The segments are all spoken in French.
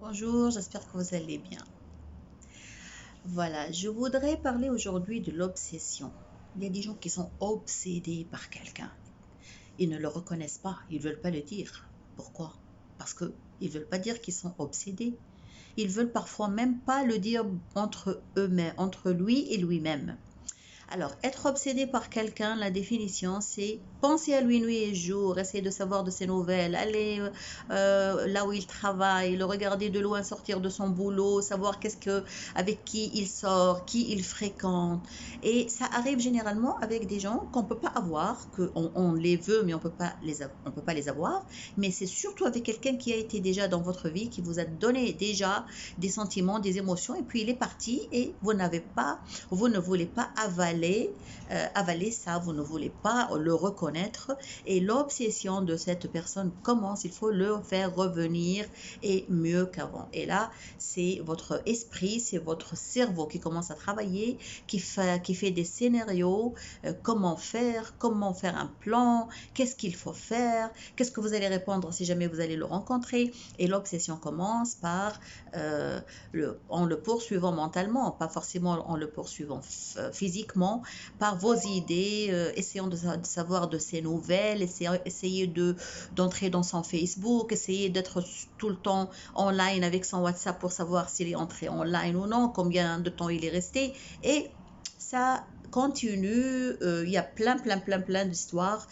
Bonjour, j'espère que vous allez bien. Voilà, je voudrais parler aujourd'hui de l'obsession. Il y a des gens qui sont obsédés par quelqu'un. Ils ne le reconnaissent pas, ils ne veulent pas le dire. Pourquoi? Parce qu'ils ne veulent pas dire qu'ils sont obsédés. Ils veulent parfois même pas le dire entre eux-mêmes, entre lui et lui-même. Alors, être obsédé par quelqu'un, la définition, c'est penser à lui nuit et jour, essayer de savoir de ses nouvelles, aller là où il travaille, le regarder de loin sortir de son boulot, savoir avec qui il sort, qui il fréquente. Et ça arrive généralement avec des gens qu'on ne peut pas avoir, qu'on les veut, mais on peut pas les avoir. Mais c'est surtout avec quelqu'un qui a été déjà dans votre vie, qui vous a donné déjà des sentiments, des émotions, et puis il est parti et vous ne voulez pas avaler ça, vous ne voulez pas le reconnaître et l'obsession de cette personne commence, il faut le faire revenir et mieux qu'avant. Et là, c'est votre esprit, c'est votre cerveau qui commence à travailler, qui fait des scénarios, comment faire un plan, qu'est-ce qu'il faut faire, qu'est-ce que vous allez répondre si jamais vous allez le rencontrer. Et l'obsession commence par en le poursuivant mentalement, pas forcément en le poursuivant physiquement, par vos idées, essayant de savoir de ses nouvelles, essayez d'entrer dans son Facebook, essayez d'être tout le temps online avec son WhatsApp pour savoir s'il est entré online ou non, combien de temps il est resté. Et ça continue. Il y a plein d'histoires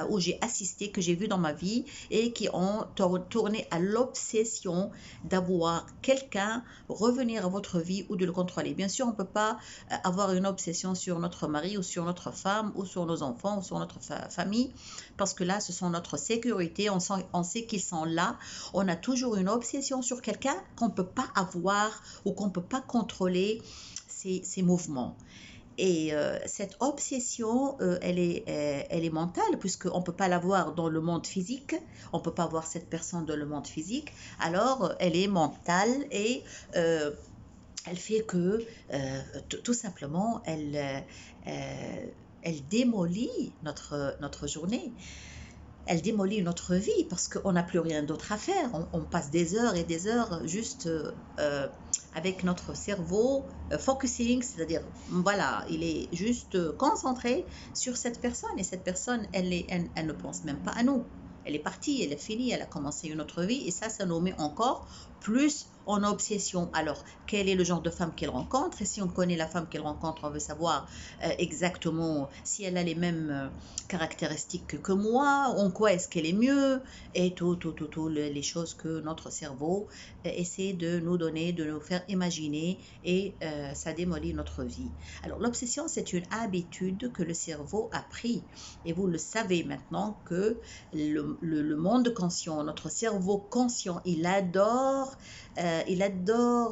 où j'ai assisté, que j'ai vu dans ma vie et qui ont tourné à l'obsession d'avoir quelqu'un revenir à votre vie ou de le contrôler. Bien sûr, on ne peut pas avoir une obsession sur notre mari ou sur notre femme ou sur nos enfants ou sur notre famille parce que là, ce sont notre sécurité. On sait qu'ils sont là. On a toujours une obsession sur quelqu'un qu'on ne peut pas avoir ou qu'on ne peut pas contrôler ses mouvements. Et cette obsession, elle est mentale, puisqu'on ne peut pas la voir dans le monde physique, on ne peut pas voir cette personne dans le monde physique, alors elle est mentale et elle fait que, tout simplement, elle démolit notre journée. Elle démolit notre vie parce qu'on n'a plus rien d'autre à faire. On passe des heures et des heures juste avec notre cerveau focusing, c'est-à-dire, voilà, il est juste concentré sur cette personne et cette personne, elle ne pense même pas à nous. Elle est partie, elle est finie, elle a commencé une autre vie et ça nous met encore plus en obsession. Alors, quel est le genre de femme qu'elle rencontre? Et si on connaît la femme qu'elle rencontre, on veut savoir exactement si elle a les mêmes caractéristiques que moi, en quoi est-ce qu'elle est mieux, et tout, les choses que notre cerveau essaie de nous donner, de nous faire imaginer, et ça démolit notre vie. Alors, l'obsession, c'est une habitude que le cerveau a pris, et vous le savez maintenant que le monde conscient, notre cerveau conscient, il adore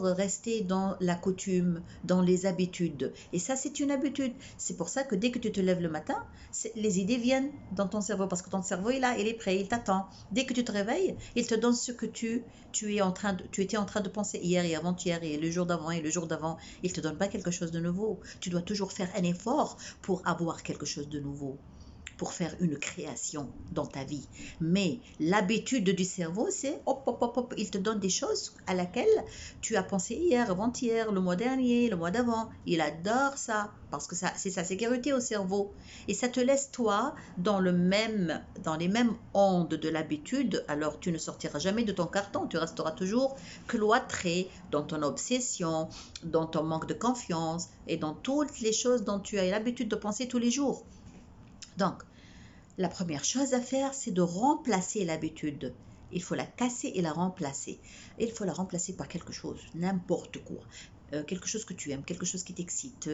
rester dans la coutume, dans les habitudes. Et ça, c'est une habitude. C'est pour ça que dès que tu te lèves le matin, les idées viennent dans ton cerveau parce que ton cerveau est là, il est prêt, il t'attend. Dès que tu te réveilles, il te donne ce que tu étais en train de penser hier et avant-hier et le jour d'avant et le jour d'avant. Il ne te donne pas quelque chose de nouveau. Tu dois toujours faire un effort pour avoir quelque chose de nouveau, pour faire une création dans ta vie. Mais l'habitude du cerveau, c'est hop, hop, hop, hop, il te donne des choses à laquelle tu as pensé hier, avant-hier, le mois dernier, le mois d'avant. Il adore ça parce que c'est sa sécurité au cerveau. Et ça te laisse, toi, dans les mêmes ondes de l'habitude. Alors, tu ne sortiras jamais de ton carton. Tu resteras toujours cloîtré dans ton obsession, dans ton manque de confiance et dans toutes les choses dont tu as l'habitude de penser tous les jours. Donc, la première chose à faire, c'est de remplacer l'habitude. Il faut la casser et la remplacer. Il faut la remplacer par quelque chose, n'importe quoi. Quelque chose que tu aimes, quelque chose qui t'excite,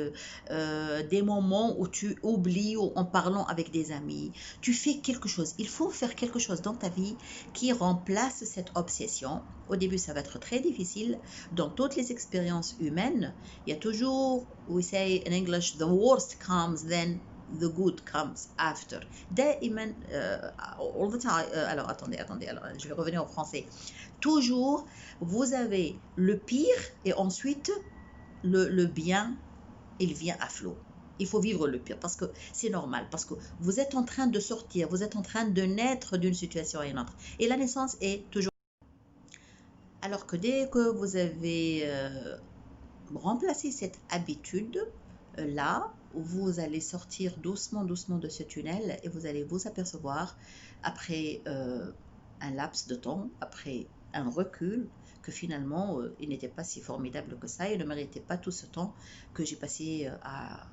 des moments où tu oublies ou en parlant avec des amis. Tu fais quelque chose. Il faut faire quelque chose dans ta vie qui remplace cette obsession. Au début, ça va être très difficile. Dans toutes les expériences humaines, il y a toujours, we say in English, the worst comes then the good comes after. دائما, all the time, alors attendez, alors je vais revenir au français. Toujours, vous avez le pire et ensuite le bien, il vient à flot. Il faut vivre le pire parce que c'est normal, parce que vous êtes en train de sortir, vous êtes en train de naître d'une situation à une autre. Et la naissance est toujours Alors que dès que vous avez remplacé cette habitude, là, vous allez sortir doucement, doucement de ce tunnel et vous allez vous apercevoir après un laps de temps, après un recul, que finalement, il n'était pas si formidable que ça. Il ne méritait pas tout ce temps que j'ai passé à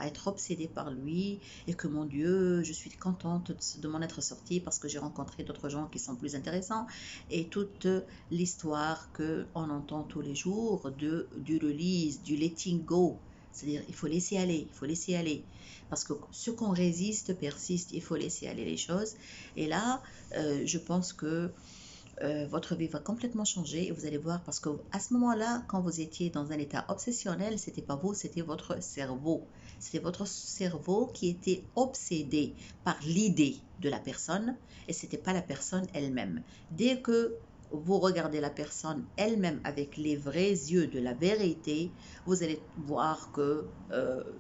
être obsédée par lui et que mon Dieu, je suis contente de m'en être sortie parce que j'ai rencontré d'autres gens qui sont plus intéressants et toute l'histoire que on entend tous les jours du release, du letting go. C'est-à-dire, il faut laisser aller, il faut laisser aller. Parce que ce qu'on résiste persiste, il faut laisser aller les choses. Et là, je pense que votre vie va complètement changer et vous allez voir parce que à ce moment-là, quand vous étiez dans un état obsessionnel, c'était pas vous, c'était votre cerveau. C'était votre cerveau qui était obsédé par l'idée de la personne et c'était pas la personne elle-même. Dès que vous regardez la personne elle-même avec les vrais yeux de la vérité, vous allez voir que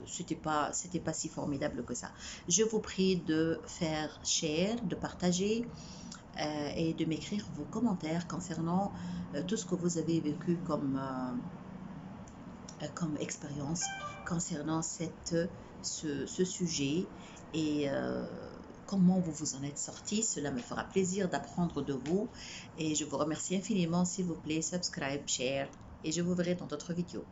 c'était pas si formidable que ça. Je vous prie de faire share, de partager et de m'écrire vos commentaires concernant tout ce que vous avez vécu comme expérience concernant ce sujet et comment vous vous en êtes sorti. Cela me fera plaisir d'apprendre de vous et je vous remercie infiniment. S'il vous plaît, subscribe, share et je vous verrai dans d'autres vidéos.